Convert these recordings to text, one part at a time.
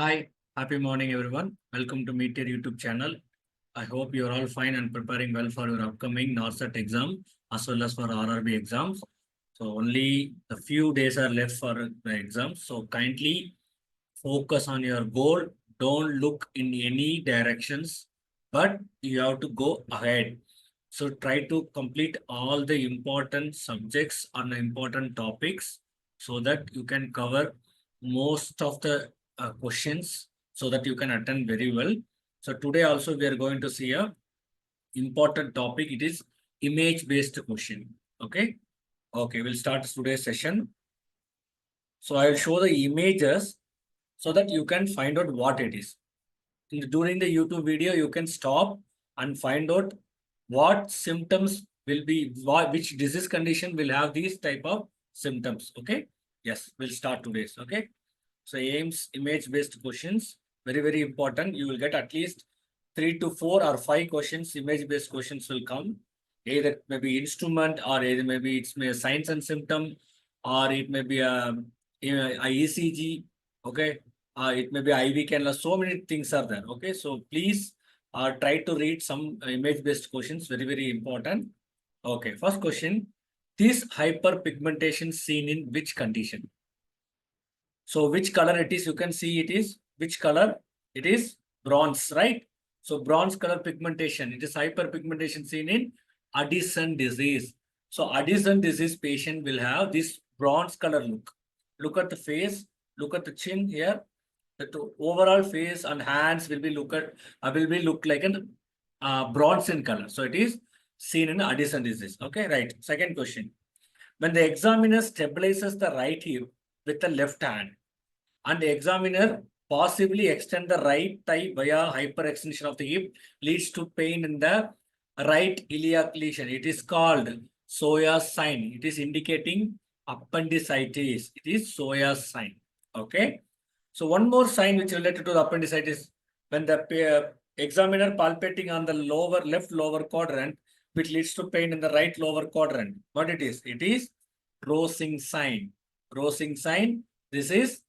Hi, happy morning everyone. Welcome to Metier YouTube channel. I hope you are all fine and preparing well for your upcoming NORCET exam as well as for RRB exams. So only a few days are left for the exam. So kindly focus on your goal. Don't look in any directions, but you have to go ahead. So try to complete all the important subjects on the important topics so that you can cover most of the questions so that you can attend very well. So today also we are going to see a important topic. It is image based question. Okay. Okay. We'll start today's session. So I will show the images so that you can find out what it is. During the YouTube video, you can stop and find out what symptoms will be, which disease condition will have these type of symptoms. Okay. Yes, we'll start today's. Okay. So AIIMS image-based questions, very, very important. You will get at least 3 to 4 or 5 questions, image-based questions will come. Either maybe instrument or either maybe it's may signs and symptom or it may be a ECG. Okay. It may be IV cannula. So many things are there. Okay. So please try to read some image-based questions. Very, very important. Okay. First question. This hyperpigmentation seen in which condition? So which color it is? You can see it is which color? It is bronze, right? So bronze color pigmentation. It is hyperpigmentation seen in Addison disease. So Addison disease patient will have this bronze color look. Look at the face. Look at the chin here. The overall face and hands will be look like an bronze in color. So it is seen in Addison disease. Okay, right. Second question. When the examiner stabilizes the right hip with the left hand, and the examiner possibly extend the right thigh via hyperextension of the hip leads to pain in the right iliac lesion. It is called Soya sign. It is indicating appendicitis. It is Soya sign. Okay. So one more sign which related to the appendicitis, when the examiner palpating on the left lower quadrant, which leads to pain in the right lower quadrant. What it is? It is Rosing sign. Rosing sign. This is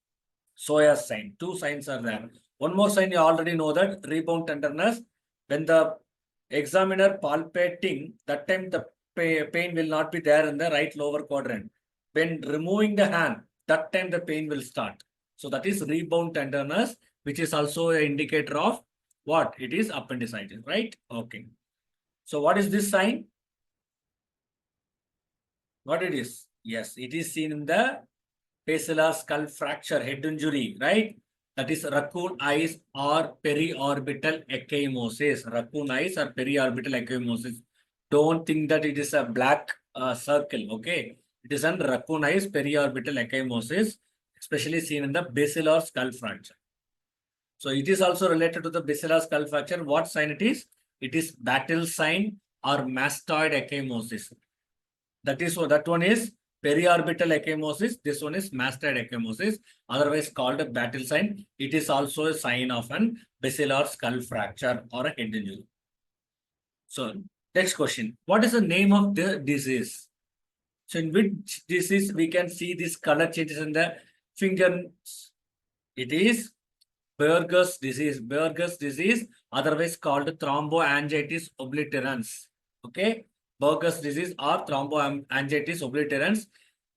Soya sign. Two signs are there. One more sign you already know, that rebound tenderness. When the examiner palpating, that time the pain will not be there in the right lower quadrant. When removing the hand, that time the pain will start. So that is rebound tenderness, which is also an indicator of what? It is appendicitis, right? Okay. So what is this sign? What it is? Yes, it is seen in the basilar skull fracture, head injury, right? That is raccoon eyes or periorbital ecchymosis. Raccoon eyes or periorbital ecchymosis. Don't think that it is a black circle, okay? It is a raccoon eyes periorbital ecchymosis, especially seen in the basilar skull fracture. So it is also related to the basilar skull fracture. What sign it is? It is battle sign or mastoid ecchymosis. That is what that one is periorbital ecchymosis. This one is mastoid ecchymosis, otherwise called a battle sign. It is also a sign of an basilar skull fracture or a head injury. So next question. What is the name of the disease? So in which disease we can see this color changes in the fingers? It is Berger's disease. Berger's disease, otherwise called thromboangiitis obliterans. Okay. Berger's disease or thromboangiitis obliterans.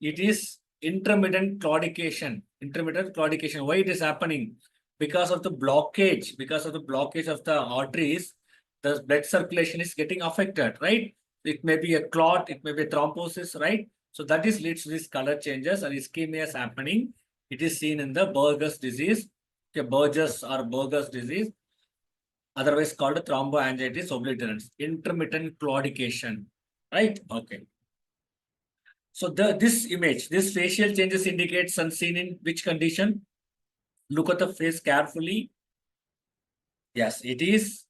It is intermittent claudication. Intermittent claudication. Why it is happening? Because of the blockage. Because of the blockage of the arteries, the blood circulation is getting affected, right? It may be a clot, it may be a thrombosis, right? So that is leads to these color changes and ischemia is happening. It is seen in the Berger's disease. Okay, Berger's disease, otherwise called thromboangiitis obliterans, intermittent claudication, right? Okay. So this image, this facial changes indicates unseen in which condition? Look at the face carefully. Yes, it is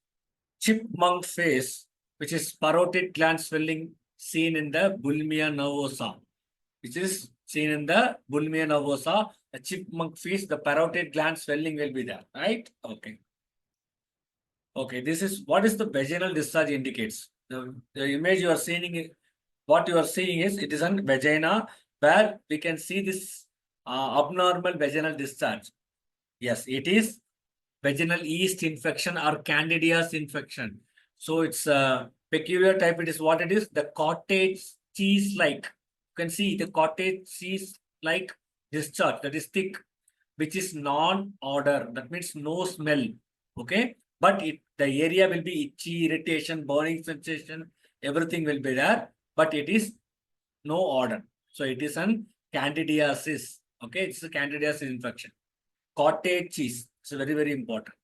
chipmunk face, which is parotid gland swelling seen in the bulimia nervosa, which is seen in the bulimia nervosa. The chipmunk face, the parotid gland swelling will be there, right? Okay. Okay, this is what is the vaginal discharge indicates. The image you are seeing, what you are seeing is it is on vagina where we can see this abnormal vaginal discharge. Yes, it is vaginal yeast infection or candidiasis infection. So it's a peculiar type. It is what it is. The cottage cheese-like. You can see the cottage cheese-like discharge that is thick, which is non-odor. That means no smell. Okay, but the area will be itchy, irritation, burning sensation. Everything will be there, but it is no odor. So it is an candidiasis. Okay, it's a candidiasis infection. Cottage cheese. It's very, very important.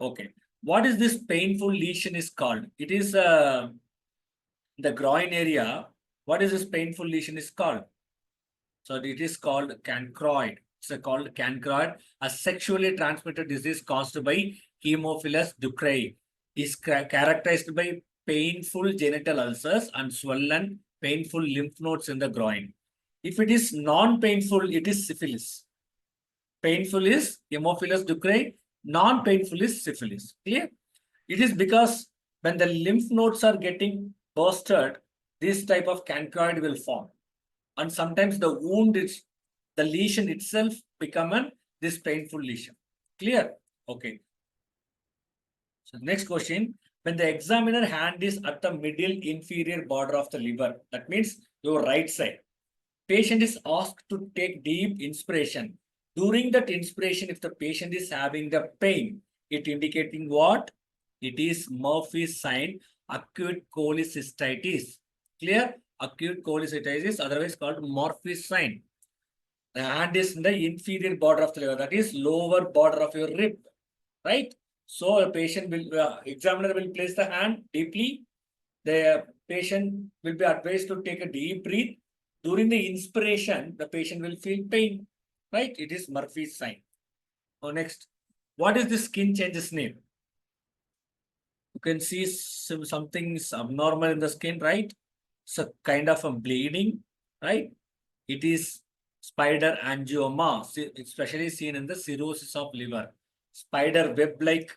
Okay. What is this painful lesion is called? It is the groin area. What is this painful lesion is called? So it is called cancroid. It's called cancroid, a sexually transmitted disease caused by Haemophilus ducreyi. Is characterized by painful genital ulcers and swollen, painful lymph nodes in the groin. If it is non-painful, it is syphilis. Painful is Haemophilus ducreyi, non-painful is syphilis. Clear? It is because when the lymph nodes are getting bursted, this type of cancroid will form. And sometimes the wound is, the lesion itself become this painful lesion. Clear? Okay. So next question, when the examiner hand is at the middle inferior border of the liver, that means your right side. Patient is asked to take deep inspiration. During that inspiration, if the patient is having the pain, it indicating what? It is Murphy's sign, acute cholecystitis. Clear? Acute cholecystitis, otherwise called Murphy's sign. The hand is in the inferior border of the liver, that is lower border of your rib, right? So a patient will, examiner will place the hand deeply. The patient will be advised to take a deep breath. During the inspiration, the patient will feel pain, right? It is Murphy's sign. Oh, next, what is the skin changes name? You can see something is abnormal in the skin, right? It's a kind of a bleeding, right? It is spider angioma, especially seen in the cirrhosis of liver. Spider web-like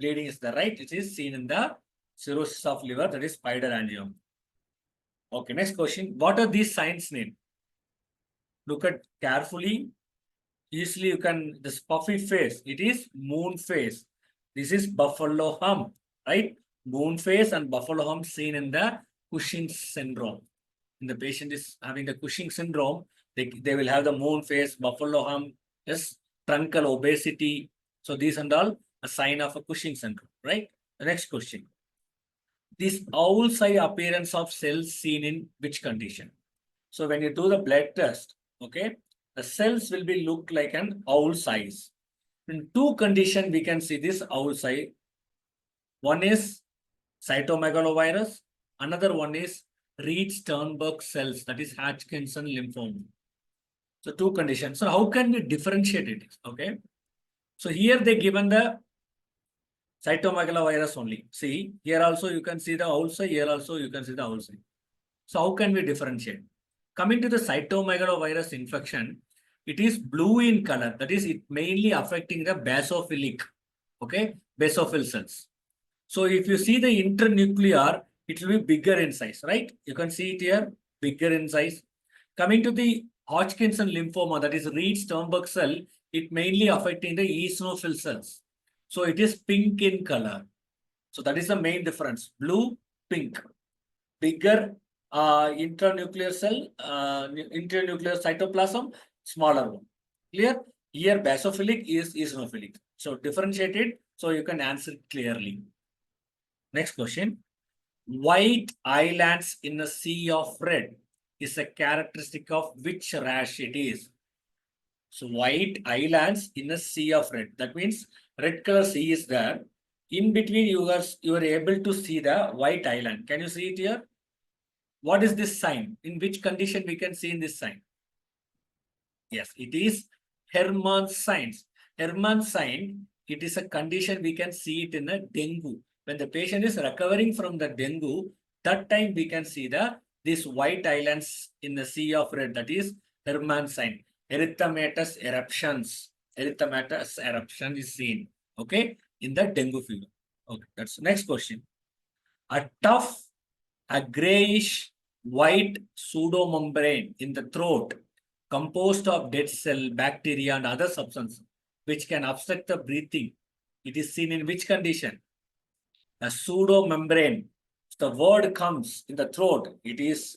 bleeding is the right. It is seen in the cirrhosis of liver, that is spider angioma. Okay, next question. What are these signs name? Look at carefully. Easily you can, this puffy face, it is moon face. This is buffalo hump, right? Moon face and buffalo hump seen in the Cushing's syndrome. When the patient is having the Cushing syndrome, they will have the moon face, buffalo hump, yes, truncal obesity. So these and all a sign of a Cushing syndrome, right? The next question. This owl's eye appearance of cells seen in which condition? So when you do the blood test, okay, the cells will be look like an owl's eyes. In two conditions, we can see this owl's eye. One is cytomegalovirus. Another one is Reed-Sternberg cells, that is Hodgkinson lymphoma. So two conditions. So how can we differentiate it? Okay. So here they given the cytomegalovirus only. See, here also you can see the owl's eye. Here also you can see the owl's eye. So how can we differentiate? Coming to the cytomegalovirus infection, it is blue in color. That is, it mainly affecting the basophilic, okay, basophil cells. So if you see the internuclear, it will be bigger in size, right? You can see it here, bigger in size. Coming to the Hodgkinson lymphoma, that is Reed-Sternberg cell, it mainly affecting the eosinophil cells. So it is pink in color. So that is the main difference. Blue, pink. Bigger internuclear cell, internuclear cytoplasm, smaller one. Clear? Here basophilic is eosinophilic. So differentiated, so you can answer clearly. Next question. White islands in a sea of red is a characteristic of which rash it is? So white islands in a sea of red. That means red color sea is there. In between you are able to see the white island. Can you see it here? What is this sign? In which condition we can see in this sign? Yes, it is Hermann's signs. Hermann's sign, it is a condition we can see it in a dengue. When the patient is recovering from the dengue, that time we can see these white islands in the sea of red. That is Hermann's sign. Erythematous eruptions. Erythematous eruption is seen. Okay, in the dengue fever. Okay, that's the next question. A tough, a grayish white pseudomembrane in the throat composed of dead cell, bacteria, and other substances. which can obstruct the breathing. It is seen in which condition? A pseudo membrane. The word comes in the throat. It is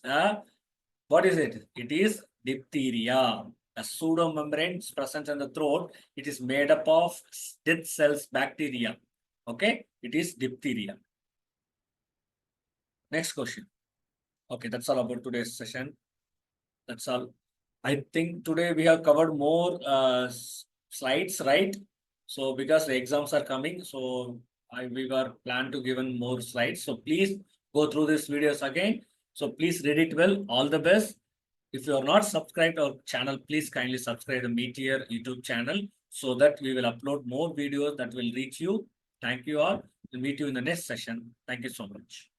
what is it? It is diphtheria. A pseudo membrane present in the throat. It is made up of dead cells bacteria. Okay, it is diphtheria. Next question. Okay, that's all about today's session. That's all. I think today we have covered more slides, right? So because the exams are coming, so we were planned to given more slides. So please go through these videos again. So please read it well. All the best. If you are not subscribed our channel, please kindly subscribe the Metier YouTube channel so that we will upload more videos that will reach you. Thank you all. We'll meet you in the next session. Thank you so much.